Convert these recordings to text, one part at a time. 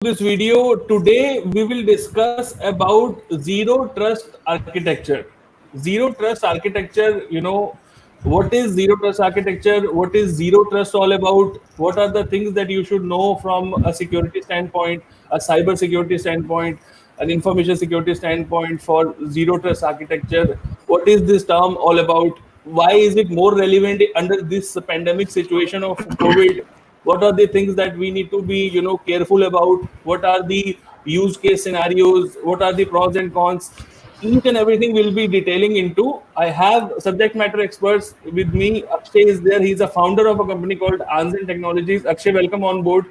this video. Today we will discuss about zero trust architecture. Zero trust architecture, what is zero trust architecture? What is zero trust all about? What are the things that you should know from a security standpoint, a cyber security standpoint, an information security standpoint for zero trust architecture? What is this term all about? Why is it more relevant under this pandemic situation of COVID? What are the things that we need to be careful about? What are the use case scenarios? What are the pros and cons? Each and everything will be detailing into. I have subject matter experts with me. Akshay is there. He's a founder of a company called Anzen Technologies. Akshay, welcome on board.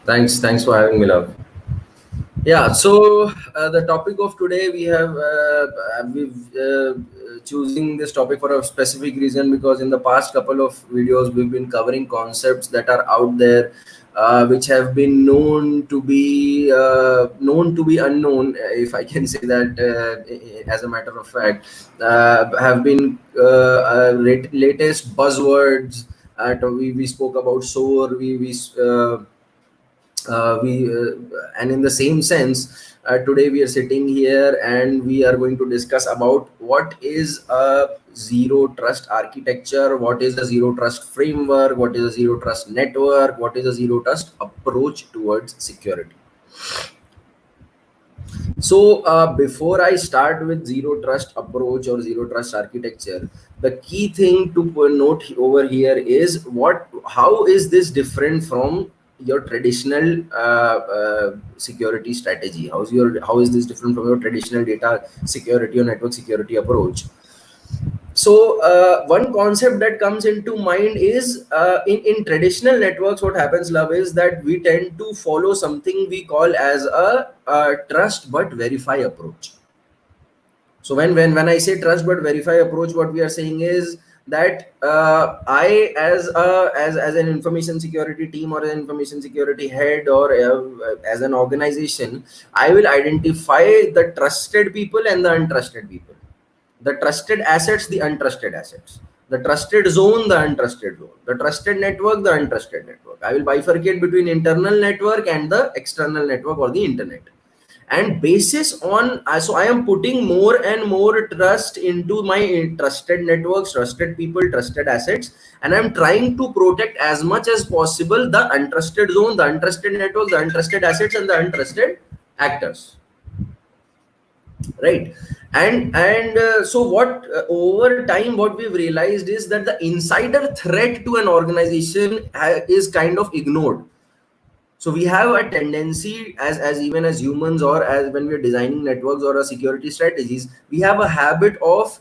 Thanks for having me, Love. Yeah, so the topic of today we've choosing this topic for a specific reason because in the past couple of videos we've been covering concepts that are out there, which have been known to be unknown, if I can say that, as a matter of fact, have been latest buzzwords. We spoke about SOAR. And in the same sense, today we are sitting here and we are going to discuss about what is a zero trust architecture, what is a zero trust framework, what is a zero trust network, what is a zero trust approach towards security. So before I start with zero trust approach or zero trust architecture, the key thing to note over here is how is this different from your traditional security strategy? How is this different from your traditional data security or network security approach? So one concept that comes into mind is in traditional networks, what happens, Love, is that we tend to follow something we call as a trust but verify approach. So when I say trust but verify approach, what we are saying is that I as an information security team or an information security head or as an organization, I will identify the trusted people and the untrusted people, the trusted assets, the untrusted assets, the trusted zone, the untrusted zone, the trusted network, the untrusted network. I will bifurcate between internal network and the external network or the internet. And basis on, so I am putting more and more trust into my trusted networks, trusted people, trusted assets, and I'm trying to protect as much as possible the untrusted zone, the untrusted network, the untrusted assets, and the untrusted actors. Right. So what over time what we've realized is that the insider threat to an organization is kind of ignored. So we have a tendency as even as humans, or as when we're designing networks or security strategies, we have a habit of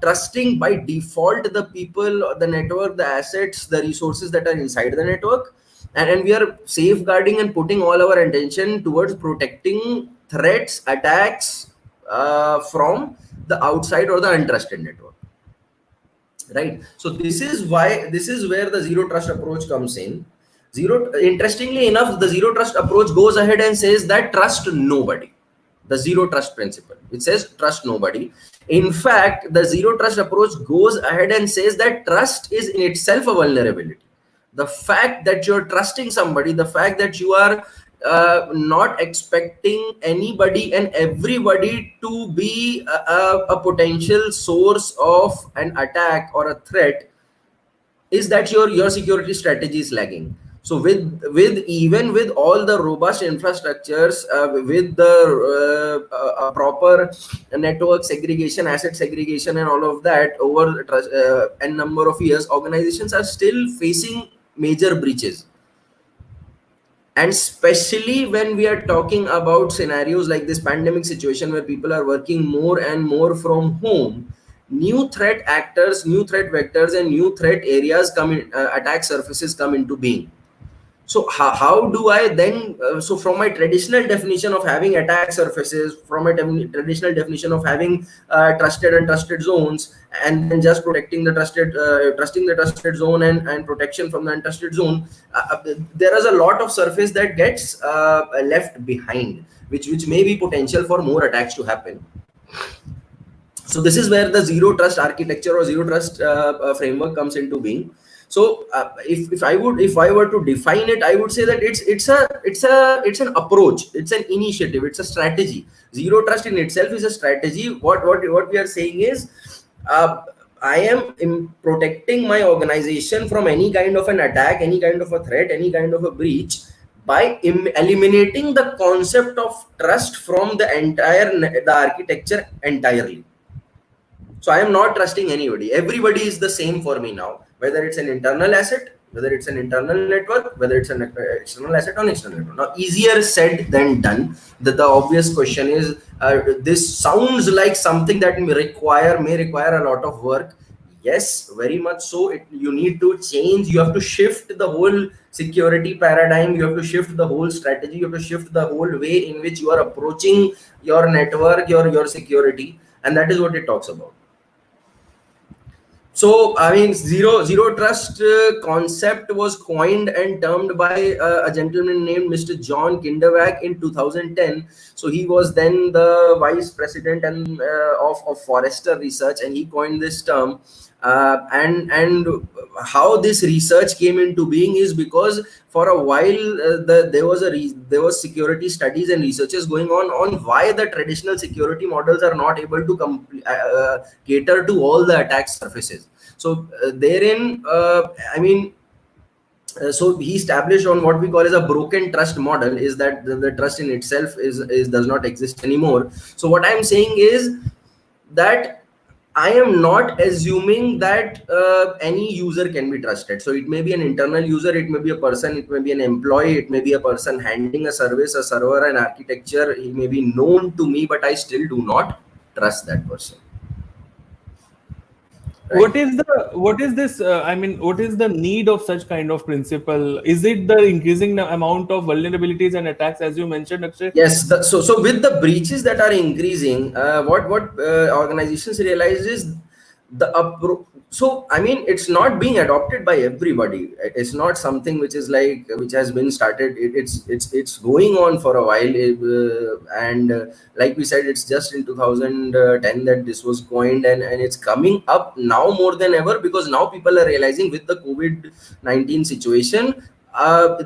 trusting by default the people, the network, the assets, the resources that are inside the network, and we are safeguarding and putting all our attention towards protecting threats, attacks from the outside or the untrusted network. Right. So this is where the zero trust approach comes in. Interestingly enough, the zero trust approach goes ahead and says that trust nobody. The zero trust principle, it says trust nobody. In fact, the zero trust approach goes ahead and says that trust is in itself a vulnerability. The fact that you're trusting somebody, the fact that you are not expecting anybody and everybody to be a potential source of an attack or a threat, is that your security strategy is lagging. So even with all the robust infrastructures, with the proper network segregation, asset segregation, and all of that, over a number of years, organizations are still facing major breaches. And especially when we are talking about scenarios like this pandemic situation where people are working more and more from home, new threat actors, new threat vectors, and new threat areas attack surfaces come into being. So how do I then, so from my traditional definition of having attack surfaces, from my traditional definition of having trusted and trusted zones, and then just protecting the trusting the trusted zone and protection from the untrusted zone, there is a lot of surface that gets left behind, which may be potential for more attacks to happen. So this is where the zero trust architecture or zero trust framework comes into being. So if I were to define it, I would say that it's an approach, it's an initiative, it's a strategy. Zero trust in itself is a strategy. What we are saying is, I am protecting my organization from any kind of an attack, any kind of a threat, any kind of a breach, by eliminating the concept of trust from the architecture entirely. So I am not trusting anybody. Everybody is the same for me now, whether it's an internal asset, whether it's an internal network, whether it's an external asset or external network. Now, easier said than done. The obvious question is, this sounds like something that may require a lot of work. Yes, very much so. You need to change. You have to shift the whole security paradigm. You have to shift the whole strategy. You have to shift the whole way in which you are approaching your network, your security, and that is what it talks about. So, I mean, zero trust concept was coined and termed by a gentleman named Mr. John Kinderwag in 2010. So he was then the vice president of Forrester Research, and he coined this term. And how this research came into being is because for a while there was security studies and researches going on why the traditional security models are not able to cater to all the attack surfaces. So therein, so he established on what we call as a broken trust model, is that the trust in itself does not exist anymore. So what I'm saying is that I am not assuming that any user can be trusted. So it may be an internal user, it may be a person, it may be an employee, it may be a person handling a service, a server, an architecture. He may be known to me, but I still do not trust that person. Right. What is this? What is the need of such kind of principle? Is it the increasing amount of vulnerabilities and attacks, as you mentioned, Akshay? Yes. So with the breaches that are increasing, what organizations realize is so I mean, it's not being adopted by everybody. It's not something which has been started. It's going on for a while, and like we said, it's just in 2010 that this was coined, and it's coming up now more than ever, because now people are realizing with the COVID-19 situation,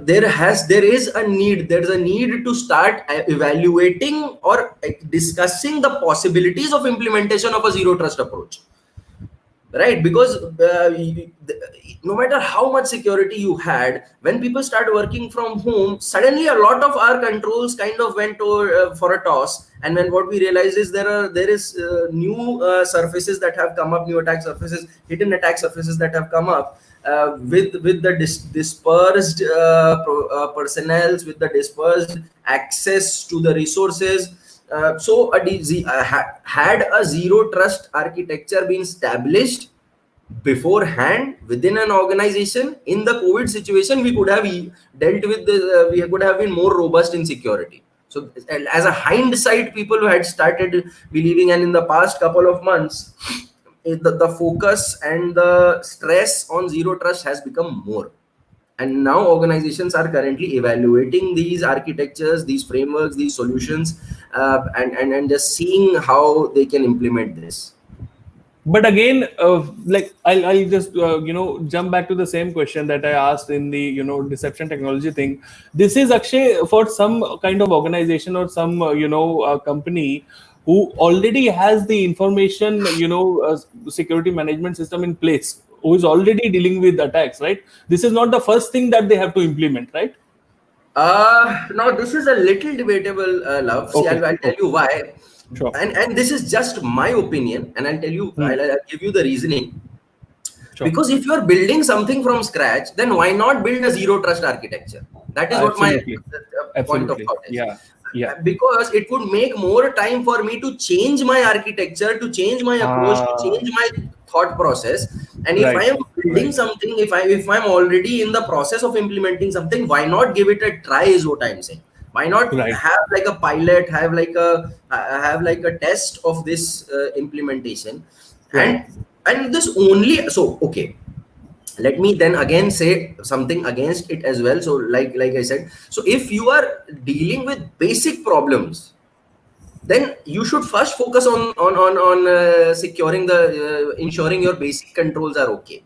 there's a need to start evaluating or discussing the possibilities of implementation of a zero trust approach. Right, because no matter how much security you had, when people start working from home, suddenly a lot of our controls kind of went for a toss. And then what we realized is there is new surfaces that have come up, new attack surfaces, hidden attack surfaces that have come up, with the dispersed personnels, with the dispersed access to the resources. Had a zero trust architecture been established beforehand within an organization, in the COVID situation, we could have dealt with this, we could have been more robust in security. So as a hindsight, people who had started believing, and in the past couple of months, the focus and the stress on zero trust has become more. And now organizations are currently evaluating these architectures, these frameworks, these solutions, and just seeing how they can implement this. But again, I'll just jump back to the same question that I asked in the deception technology thing. This is actually for some kind of organization or some company who already has the information security management system in place, who is already dealing with attacks, right? This is not the first thing that they have to implement, right? Now this is a little debatable, Love. See, Okay. I'll tell you why. Sure. And this is just my opinion, and I'll tell you, I'll give you the reasoning. Sure. Because if you are building something from scratch, then why not build a zero trust architecture? That is what my point of thought is. Yeah. Because it would make more time for me to change my architecture, to change my approach, to change my thought process. And if I am building something, if I'm already in the process of implementing something, why not give it a try, is what I'm saying. Why not have like a pilot, have like a test of this implementation, and this only. So okay, let me then again say something against it as well. So like I said, so if you are dealing with basic problems, then you should first focus on securing ensuring your basic controls are okay.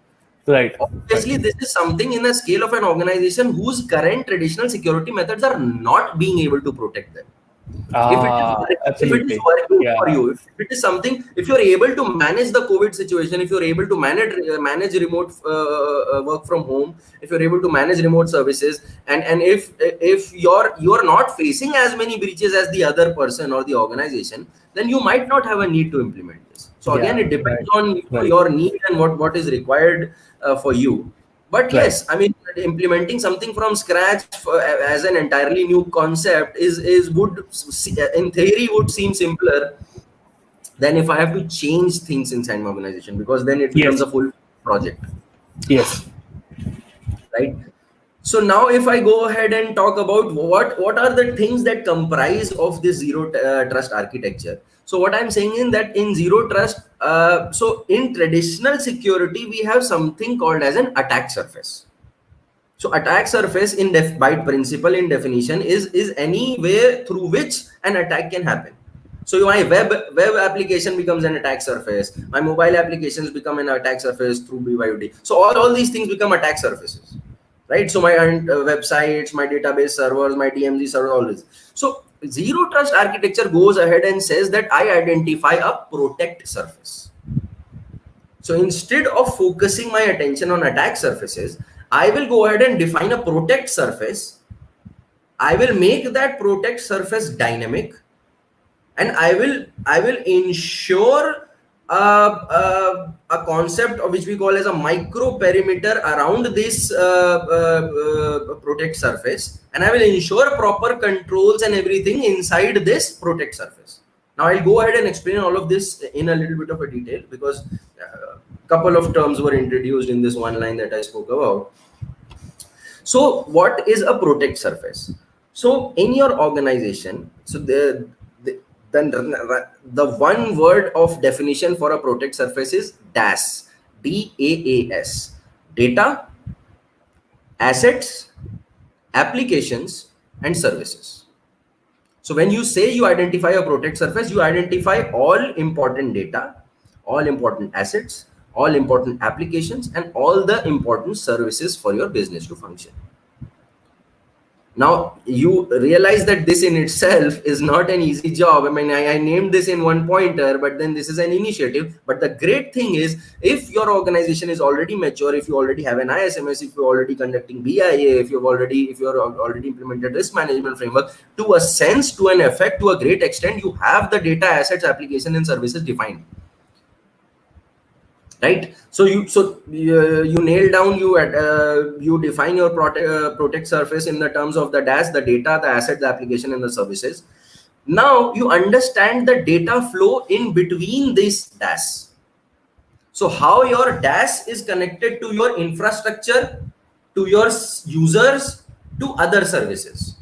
Right. Right. Obviously, this is something in a scale of an organization whose current traditional security methods are not being able to protect them. If it is Ah, working, if it is absolutely. working for Yeah. you, if it is something, if you're able to manage the COVID situation, if you're able to manage remote work from home, if you're able to manage remote services, and if you're not facing as many breaches as the other person or the organization, then you might not have a need to implement this. So again, Yeah. it depends Right. on Right. your need and what is required for you. But Right. yes, I mean, implementing something from scratch as an entirely new concept is would in theory would seem simpler than if I have to change things inside my organization, because then it becomes Yes. a full project, Yes. right? So now if I go ahead and talk about what are the things that comprise of this zero trust architecture. So what I'm saying is that in zero trust, so in traditional security, we have something called as an attack surface. So attack surface in by principle, in definition, is any way through which an attack can happen. So my web application becomes an attack surface. My mobile applications become an attack surface through BYOD. So all these things become attack surfaces, right? So my websites, my database servers, my DMZ server, all this. So zero trust architecture goes ahead and says that I identify a protect surface. So instead of focusing my attention on attack surfaces, I will go ahead and define a protect surface. I will make that protect surface dynamic, and I will ensure a concept of which we call as a micro perimeter around this protect surface, and I will ensure proper controls and everything inside this protect surface. Now I'll go ahead and explain all of this in a little bit of a detail, because a couple of terms were introduced in this one line that I spoke about. So what is a protect surface? So in your organization, so the one word of definition for a protect surface is DAS, DAAS, data, assets, applications, and services. So when you say you identify a protect surface, you identify all important data, all important assets, all important applications, and all the important services for your business to function. Now you realize that this in itself is not an easy job. I mean, I named this in one pointer, but then this is an initiative. But the great thing is, if your organization is already mature, if you already have an ISMS, if you're already conducting BIA, if you're already implemented risk management framework, to a sense, to an effect, to a great extent, you have the data, assets, application, and services defined. Right, so you nail down, you define your protect surface in the terms of the DAS, the data, the asset, the application, and the services. Now you understand the data flow in between this DAS. So how your DAS is connected to your infrastructure, to your users, to other services.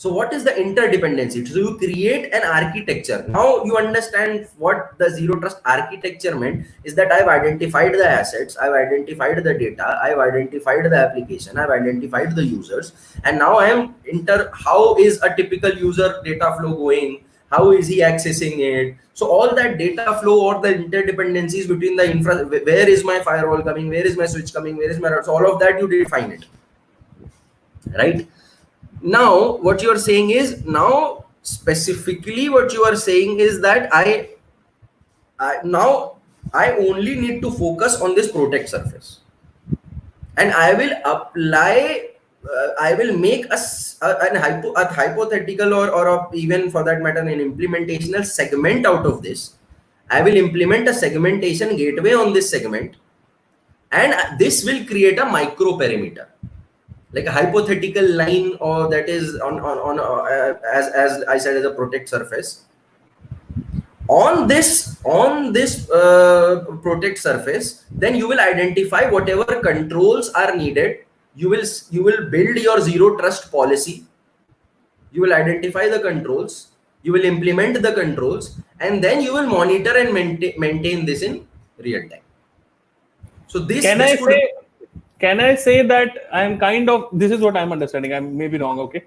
So what is the interdependency? So you create an architecture. Now you understand what the zero trust architecture meant is that I've identified the assets, I've identified the data, I've identified the application, I've identified the users, and now I am how is a typical user data flow going? How is he accessing it? So all that data flow or the interdependencies between the infra, where is my firewall coming? Where is my switch coming? Where is my route? So all of that you define it, right? Now what you are saying is, now specifically what you are saying is that now I only need to focus on this protect surface, and I will apply I will make a hypothetical or even for that matter an implementational segment out of this. I will implement a segmentation gateway on this segment, and this will create a micro perimeter, like a hypothetical line, or that is on as I said, as a protect surface. On this protect surface, then you will identify whatever controls are needed. You will build your zero trust policy. You will identify the controls, you will implement the controls, and then you will monitor and maintain this in real time. So this Can I this could say? Can I say that I'm kind of, this is what I'm understanding. I'm maybe wrong. Okay.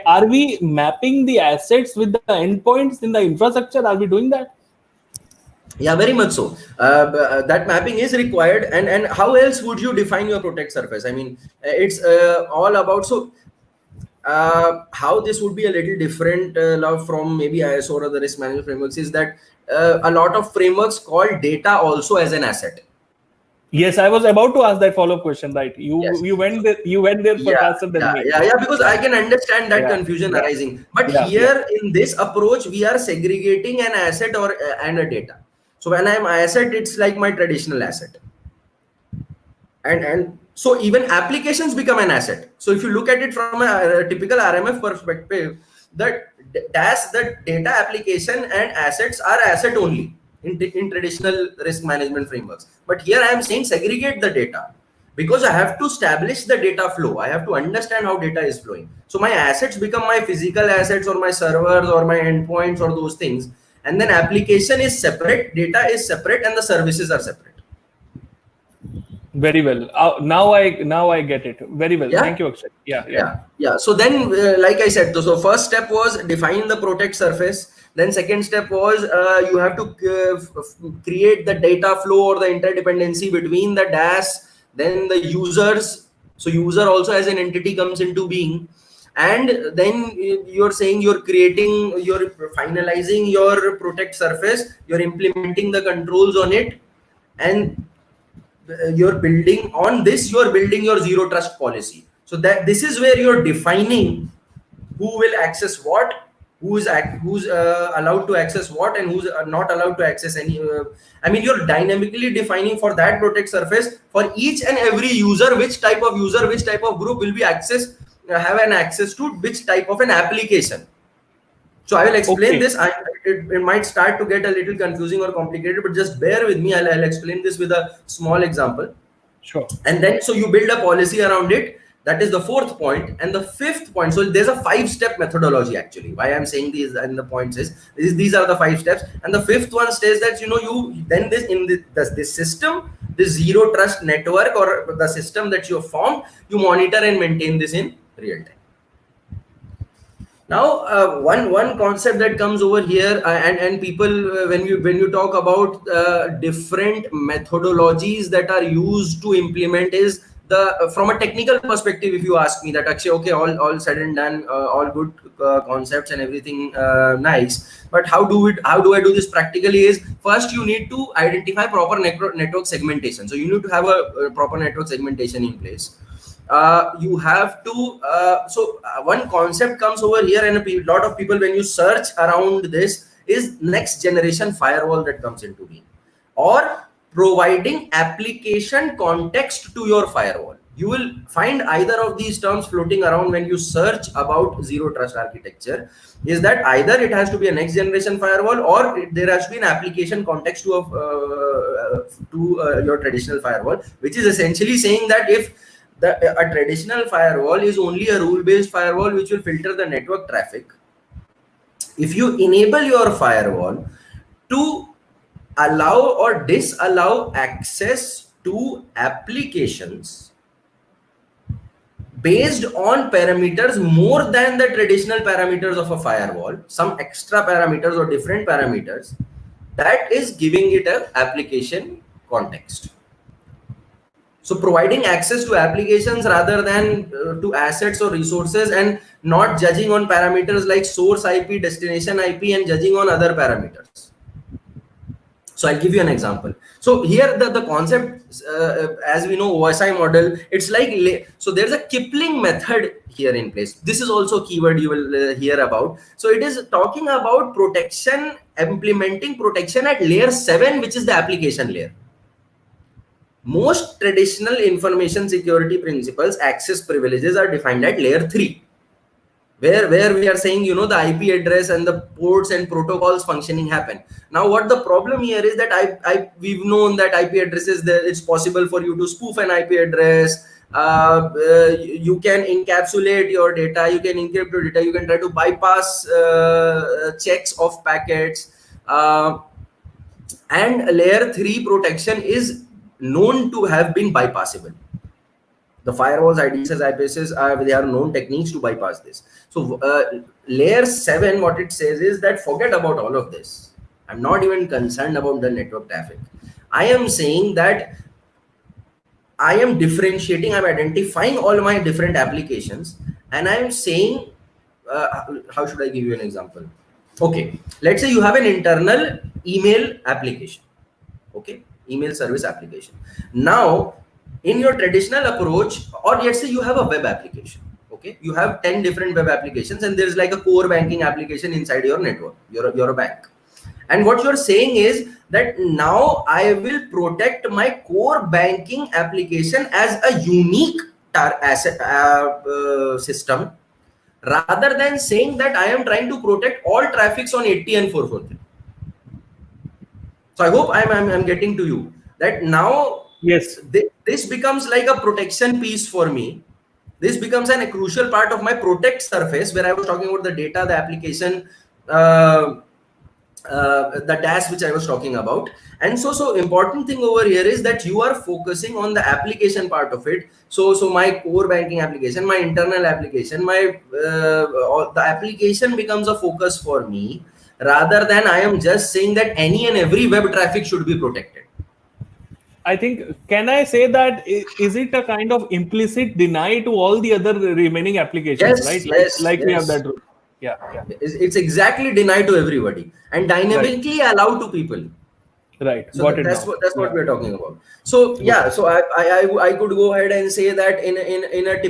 Are we mapping the assets with the endpoints in the infrastructure? Are we doing that? Yeah, very much so. That mapping is required, and how else would you define your protect surface? I mean, it's all about how this would be a little different love from maybe ISO or other risk management frameworks is that a lot of frameworks call data also as an asset. Yes, I was about to ask that follow-up question. Right, Yes. So, you went there for yeah, faster than me. yeah, because I can understand that Yeah, confusion yeah, arising. But yeah. here in this approach, we are segregating an asset or and a data. So when I'm asset, it's like my traditional asset, and so even applications become an asset. So if you look at it from a typical RMF perspective, the data application and assets are asset only in traditional risk management frameworks. But here I am saying segregate the data, because I have to establish the data flow. I have to understand how data is flowing. So my assets become my physical assets or my servers or my endpoints or those things, and then application is separate, data is separate, and the services are separate. Very well. Now I get it. Very well. Yeah. Thank you, Akshay. Yeah, yeah. Yeah. So then like I said, so first step was define the protect surface. Then second step was you have to create the data flow or the interdependency between the DAS, then the users. So user also as an entity comes into being, and then you're saying you're finalizing your protect surface, you're implementing the controls on it, and you're building on this, you're building your zero trust policy. So that this is where you're defining who will access what, who's allowed to access what, and who's not allowed to access any I mean, you're dynamically defining for that protect surface for each and every user, which type of user, which type of group will be have an access to which type of an application. So I will explain Okay, this. It might start to get a little confusing or complicated, but just bear with me. I'll explain this with a small example. sure. And then, so you build a policy around it. That is the fourth point. And the fifth point, so there's a 5-step methodology actually. Why I'm saying these and the points is these are the 5 steps. And the fifth one says that, you then this in this system, this zero trust network or the system that you have formed, you monitor and maintain this in real time. Now, one concept that comes over here, and people when you talk about different methodologies that are used to implement is the from a technical perspective. If you ask me that, actually, okay, all said and done, all good concepts and everything nice, but how do I do this practically? Is first you need to identify proper network segmentation. So you need to have a proper network segmentation in place. You have to one concept comes over here, and a lot of people, when you search around this, is next generation firewall that comes into being, or providing application context to your firewall. You will find either of these terms floating around when you search about zero trust architecture. Is that either it has to be a next generation firewall, or there has to be an application context to your traditional firewall, which is essentially saying that if a traditional firewall is only a rule-based firewall which will filter the network traffic, if you enable your firewall to allow or disallow access to applications based on parameters more than the traditional parameters of a firewall, some extra parameters or different parameters, that is giving it an application context. So providing access to applications rather than to assets or resources, and not judging on parameters like source IP, destination IP, and judging on other parameters. So I'll give you an example. So here the concept, as we know, OSI model, it's like, so there's a Kipling method here in place. This is also a keyword you will hear about. So it is talking about protection, implementing protection at layer 7, which is the application layer. Most traditional information security principles, access privileges, are defined at layer 3, where we are saying, the IP address and the ports and protocols functioning happen. Now, what the problem here is that we've known that IP addresses, it's possible for you to spoof an IP address. You can encapsulate your data, you can encrypt your data, you can try to bypass checks of packets, and layer 3 protection is known to have been bypassable. The firewalls, IDSs, IPSs, they are known techniques to bypass this. So layer 7, what it says is that forget about all of this. I'm not even concerned about the network traffic. I am saying that I am differentiating, I'm identifying all my different applications, and I'm saying, how should I give you an example? Okay, let's say you have an internal email application. Okay, email service application. Now, in your traditional approach, or let's say you have a web application. Okay, you have 10 different web applications, and there's like a core banking application inside your network. You're a bank. And what you're saying is that now I will protect my core banking application as a unique asset system, rather than saying that I am trying to protect all traffics on 80 and 443. So I hope I'm getting to you that now Yes. this becomes like a protection piece for me. This becomes a crucial part of my protect surface, where I was talking about the data, the application, the task which I was talking about. And so important thing over here is that you are focusing on the application part of it. So my core banking application, my internal application, the application becomes a focus for me, rather than I am just saying that any and every web traffic should be protected. I think, can I say that is it a kind of implicit deny to all the other remaining applications, Yes, right? yes, Like we have yes. that rule. Yeah, yeah. It's exactly denied to everybody and Right, dynamically allowed to people. right. So Got it that's now. what Yeah. we're talking about. So Good. yeah, so I could go ahead and say that in a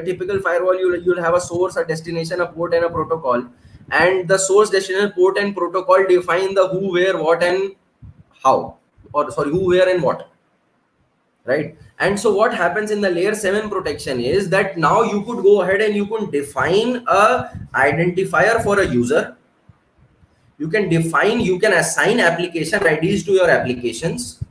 typical firewall, you'll have a source, a destination, a port, and a protocol, and the source, destination, port, and protocol define the who, where, what, and how, or sorry, who, where, and what, right? And so what happens in the layer 7 protection is that now you could go ahead and you can define a identifier for a user. You can assign application IDs to your applications.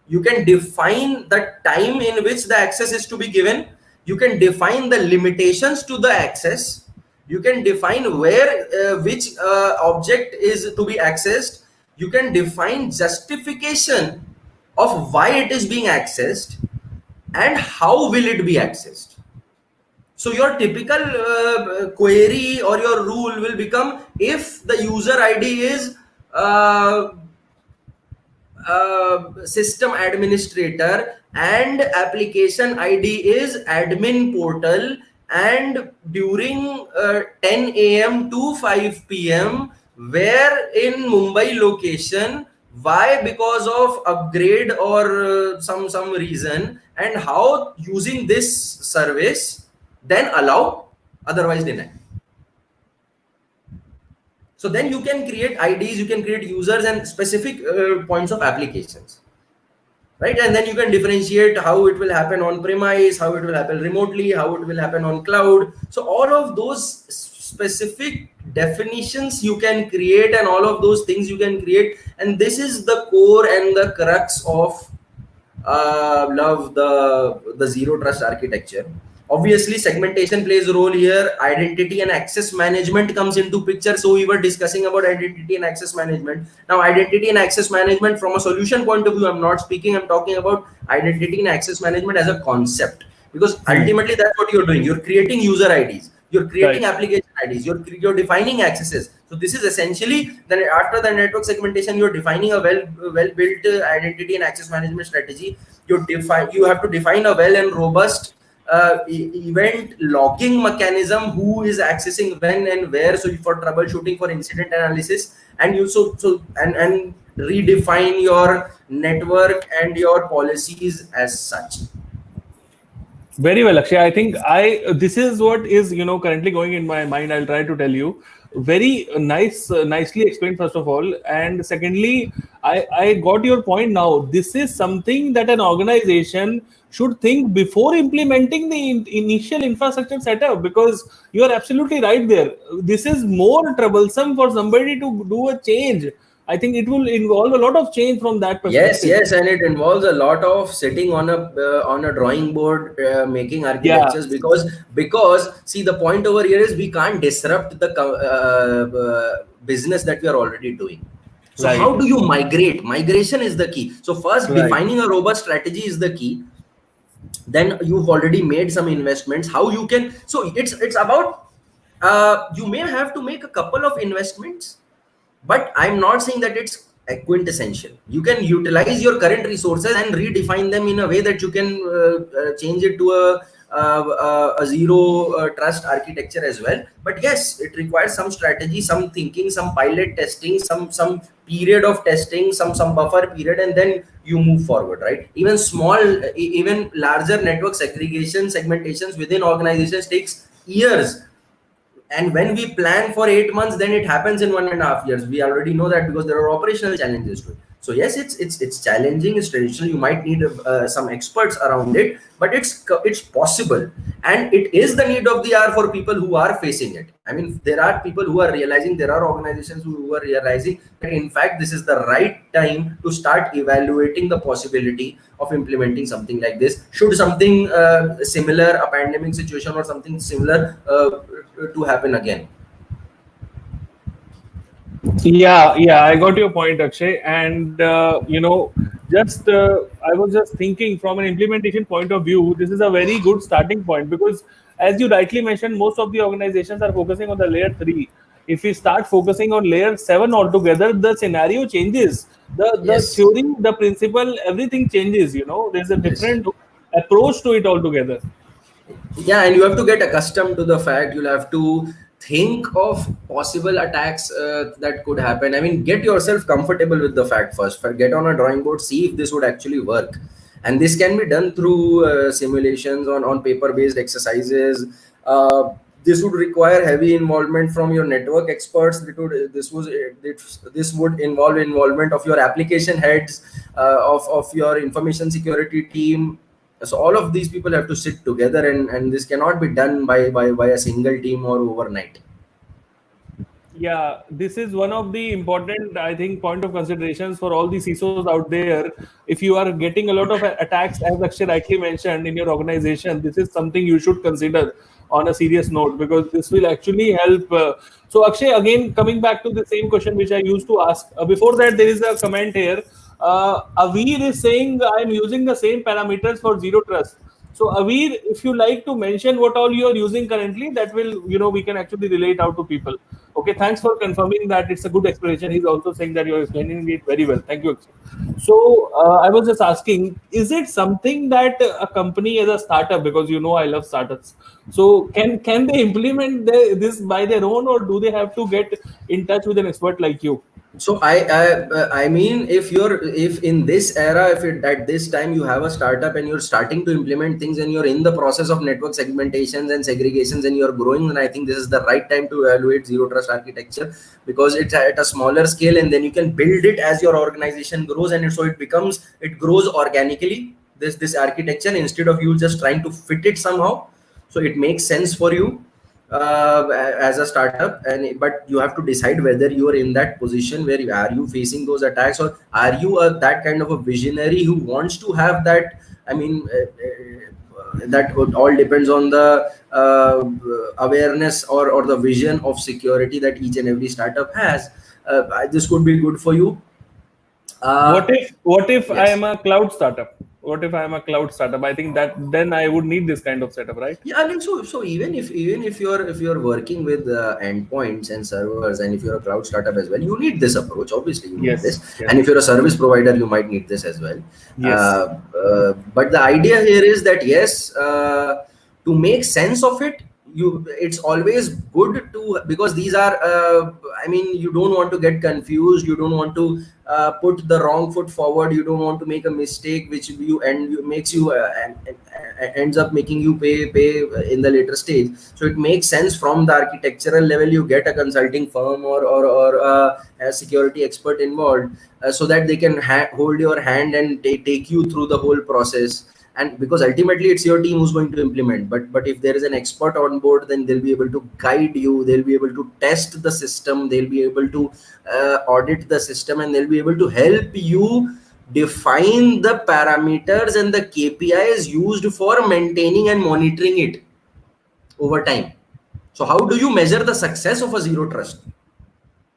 You can define the time in which the access is to be given. You can define the limitations to the access. You can define where which object is to be accessed. You can define justification of why it is being accessed and how will it be accessed. So your typical query or your rule will become, if the user ID is uh, system administrator and application ID is admin portal, and during 10 a.m. to 5 p.m. where in Mumbai location, why, because of upgrade or some reason, and how using this service, then allow, otherwise deny. So then you can create IDs, you can create users and specific points of applications, right? And then you can differentiate how it will happen on premise, how it will happen remotely, how it will happen on cloud. So all of those specific definitions you can create, and all of those things you can create. And this is the core and the crux of love the zero trust architecture. Obviously segmentation plays a role here, identity and access management comes into picture. So we were discussing about identity and access management. Now identity and access management from a solution point of view, I'm not speaking, I'm talking about identity and access management as a concept, because ultimately that's what you're doing. You're creating user IDs, you're creating Right. application IDs, you're defining accesses. So this is essentially, then after the network segmentation, you're defining a well built identity and access management strategy. You have to define a well and robust event logging mechanism, who is accessing when and where, so for troubleshooting, for incident analysis, and you and redefine your network and your policies as such. Very well, Akshay. I think this is what is currently going in my mind. I'll try to tell you. Very nice, nicely explained. First of all, and secondly, I got your point now. This is something that an organization should think before implementing the initial infrastructure setup, because you are absolutely right there. This is more troublesome for somebody to do a change. I think it will involve a lot of change from that Yes, perspective. yes, and it involves a lot of sitting on a drawing board, making Yeah, architectures, because see, the point over here is we can't disrupt the business that we are already doing. So how right, do you migrate? Migration is the key. So first, right. defining a robust strategy is the key. Then you've already made some investments. How you can? So it's about you may have to make a couple of investments but I'm not saying that it's quintessential. You can utilize your current resources and redefine them in a way that you can change it to a zero trust architecture as well. But yes, it requires some strategy, some thinking, some pilot testing, some period of testing, some buffer period, and then you move forward, right? Even small, even larger network segregation segmentations within organizations takes years, and when we plan for 8 months, then it happens in 1.5 years. We already know that because there are operational challenges to it. So yes, it's challenging, it's traditional, you might need some experts around it, but it's possible, and it is the need of the hour for people who are facing it. I mean, there are people who are realizing, there are organizations who are realizing that in fact this is the right time to start evaluating the possibility of implementing something like this, should something similar, a pandemic situation or something similar to happen again. Yeah, I got your point, Akshay. And just I was just thinking from an implementation point of view, this is a very good starting point because, as you rightly mentioned, most of the organizations are focusing on the layer three. If we start focusing on layer seven altogether, the scenario changes. The Yes, theory, the principle, everything changes. There's a yes. different approach to it altogether. Yeah, and you have to get accustomed to the fact, you'll have to think of possible attacks that could happen. I mean, get yourself comfortable with the fact first. Get on a drawing board, see if this would actually work. And this can be done through simulations on paper based exercises. This would require heavy involvement from your network experts. This would involve involvement of your application heads, of your information security team. So all of these people have to sit together, and this cannot be done by a single team or overnight. Yeah, this is one of the important, I think, point of considerations for all the CISOs out there. If you are getting a lot of attacks, as Akshay rightly mentioned, in your organization, this is something you should consider on a serious note because this will actually help. So, Akshay, again, coming back to the same question which I used to ask. Before that, there is a comment here. Aveer is saying, I'm using the same parameters for zero trust. So, Aveer, if you like to mention what all you are using currently, that will, we can actually relate out to people. Okay, thanks for confirming that. It's a good explanation. He's also saying that you're explaining it very well. Thank you, Akshay. So, I was just asking, is it something that a company as a startup, because I love startups, so can they implement this by their own, or do they have to get in touch with an expert like you? So I mean, if in this era, at this time you have a startup and you're starting to implement things and you're in the process of network segmentations and segregations and you're growing, then I think this is the right time to evaluate zero trust architecture, because it's at a smaller scale, and then you can build it as your organization grows, and it grows organically, this architecture, instead of you just trying to fit it somehow. So it makes sense for you as a startup, and but you have to decide whether you are in that position where you facing those attacks, or are you that kind of a visionary who wants to have that. I mean, that all depends on the awareness or the vision of security that each and every startup has. This could be good for you. What if I Yes. am a cloud startup? What if I am a cloud startup? I think that then I would need this kind of setup, right? Yeah, I mean, so even if you're working with endpoints and servers, and if you're a cloud startup as well, you need this approach. Obviously, you need this, Yes, yes, and if you're a service provider, you might need this as well. yes. But the idea here is that yes, to make sense of it, it's always good to, because these are I mean, you don't want to get confused, you don't want to put the wrong foot forward, you don't want to make a mistake which makes you ends up making you pay in the later stage. So it makes sense from the architectural level, you get a consulting firm or a security expert involved, so that they can hold your hand and take you through the whole process. And because ultimately it's your team who's going to implement, but if there is an expert on board, then they'll be able to guide you, they'll be able to test the system, they'll be able to audit the system, and they'll be able to help you define the parameters and the KPIs used for maintaining and monitoring it over time. So how do you measure the success of a zero trust?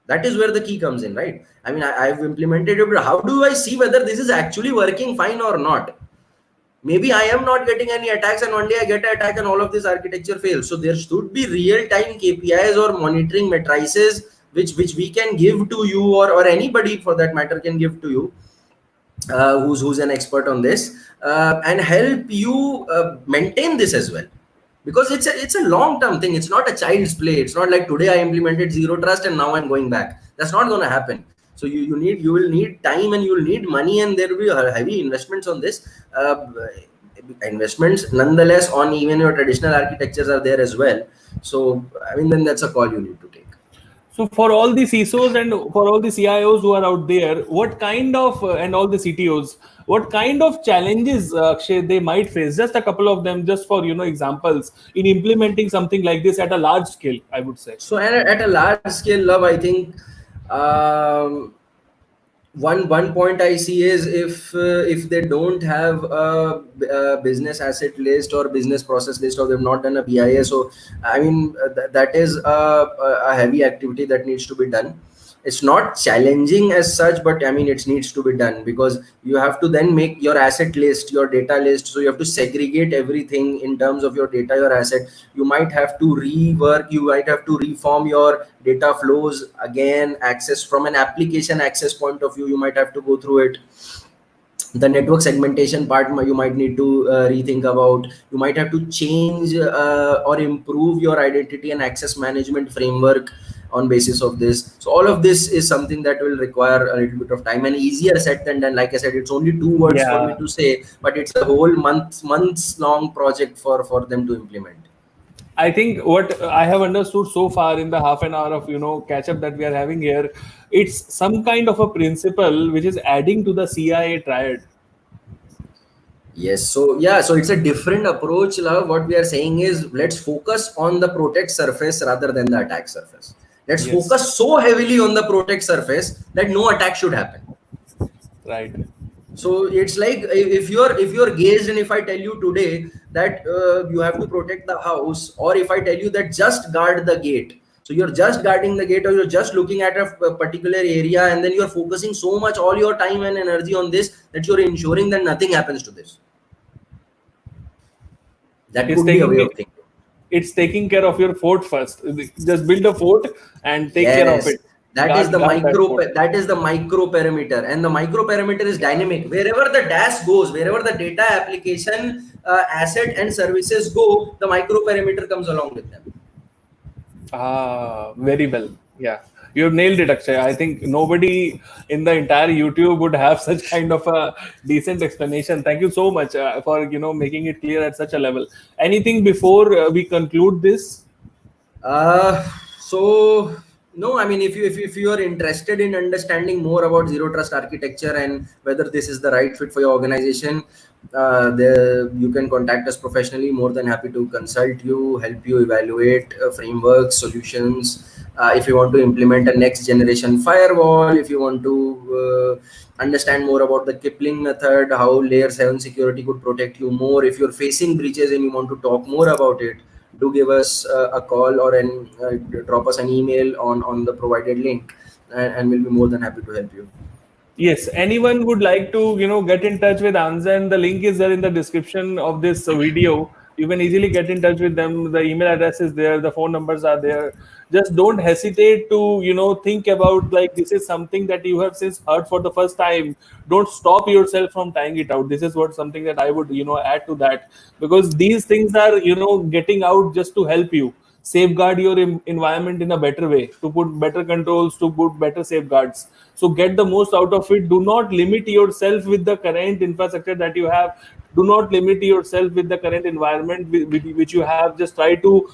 That is where the key comes in, right? I mean, I've implemented it, but how do I see whether this is actually working fine or not? Maybe I am not getting any attacks, and one day I get an attack and all of this architecture fails. So there should be real time KPIs or monitoring matrices which we can give to you, or anybody for that matter can give to you, who's an expert on this, and help you maintain this as well, because it's a long term thing. It's not a child's play. It's not like today I implemented zero trust and now I'm going back. That's not going to happen. So you will need time, and you will need money, and there will be heavy investments on this. Investments nonetheless on even your traditional architectures are there as well. So I mean, then that's a call you need to take. So for all the CISOs and for all the CIOs who are out there, what kind of and all the CTOs, what kind of challenges, Akshay, they might face? Just a couple of them, just for examples in implementing something like this at a large scale, I would say. So at a large scale, Love, I think um, one point I see is, if they don't have a business asset list or business process list, or they've not done a BIS, so I mean, that is a heavy activity that needs to be done. It's not challenging as such, but I mean, it needs to be done, because you have to then make your asset list, your data list. So you have to segregate everything in terms of your data, your asset. You might have to rework, you might have to reform your data flows again, access from an application access point of view, you might have to go through it. The network segmentation part, you might need to rethink about. You might have to change or improve your identity and access management framework on basis of this. So all of this is something that will require a little bit of time, and easier said than done. Like I said, it's only 2 words for me Yeah. to say, but it's a whole months long project for them to implement. I think what I have understood so far in the half an hour of catch up that we are having here, it's some kind of a principle which is adding to the CIA triad. Yes, so yeah, so it's a different approach, Love. What we are saying is, let's focus on the protect surface rather than the attack surface. Let's Yes, focus so heavily on the protect surface that no attack should happen. right. So it's like, if you're gazed, and if I tell you today that you have to protect the house, or if I tell you that just guard the gate, so you're just guarding the gate, or you're just looking at a particular area, and then you're focusing so much all your time and energy on this, that you're ensuring that nothing happens to this. That It's could be a way taking of thinking. it's taking care of your fort first. Just build a fort and take care of Yes, it. Guard that fort. that is the micro parameter, and the micro parameter is dynamic. Wherever the dash goes, wherever the data, application, asset, and services go, the micro parameter comes along with them. Ah, very well. Yeah, you've nailed it, Akshay. I think nobody in the entire YouTube would have such kind of a decent explanation. Thank you so much for making it clear at such a level. Anything before we conclude this? So no, I mean, if you are interested in understanding more about zero trust architecture and whether this is the right fit for your organization, you can contact us professionally. More than happy to consult you, help you evaluate frameworks, solutions. If you want to implement a next generation firewall, if you want to understand more about the Kipling method, how layer 7 security could protect you more, if you're facing breaches and you want to talk more about it, do give us a call, or drop us an email on the provided link, and we'll be more than happy to help you. Yes, anyone would like to, get in touch with Anzen, the link is there in the description of this video. You can easily get in touch with them. The email address is there, the phone numbers are there. Just don't hesitate to, think about like this is something that you have since heard for the first time. Don't stop yourself from trying it out. This is what something that I would, add to that, because these things are, getting out just to help you safeguard your environment in a better way, to put better controls, to put better safeguards. So get the most out of it. Do not limit yourself with the current infrastructure that you have. Do not limit yourself with the current environment which you have. Just try to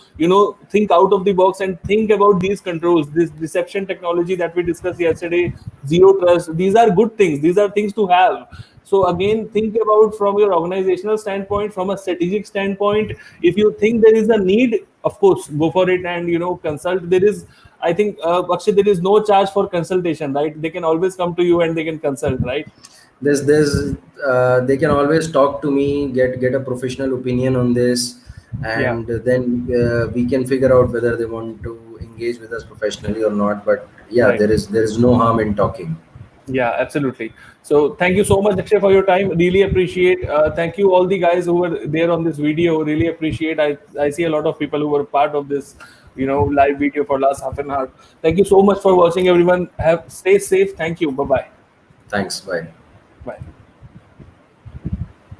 think out of the box and think about these controls, this deception technology that we discussed yesterday, zero trust. These are good things. These are things to have. So again, think about from your organizational standpoint, from a strategic standpoint. If you think there is a need, of course, go for it and consult. There is, I think, Akshay, there is no charge for consultation, right? They can always come to you and they can consult, right? There's They can always talk to me, get a professional opinion on this, Yeah, and then we can figure out whether they want to engage with us professionally or not. But yeah, right. there is no harm in talking. Yeah, absolutely. So thank you so much, Akshay, for your time. Really appreciate. Thank you all the guys who were there on this video. Really appreciate. I see a lot of people who were part of this, live video for last half an hour. Thank you so much for watching, everyone. Stay safe. Thank you. Bye bye. Thanks. Bye. Bye.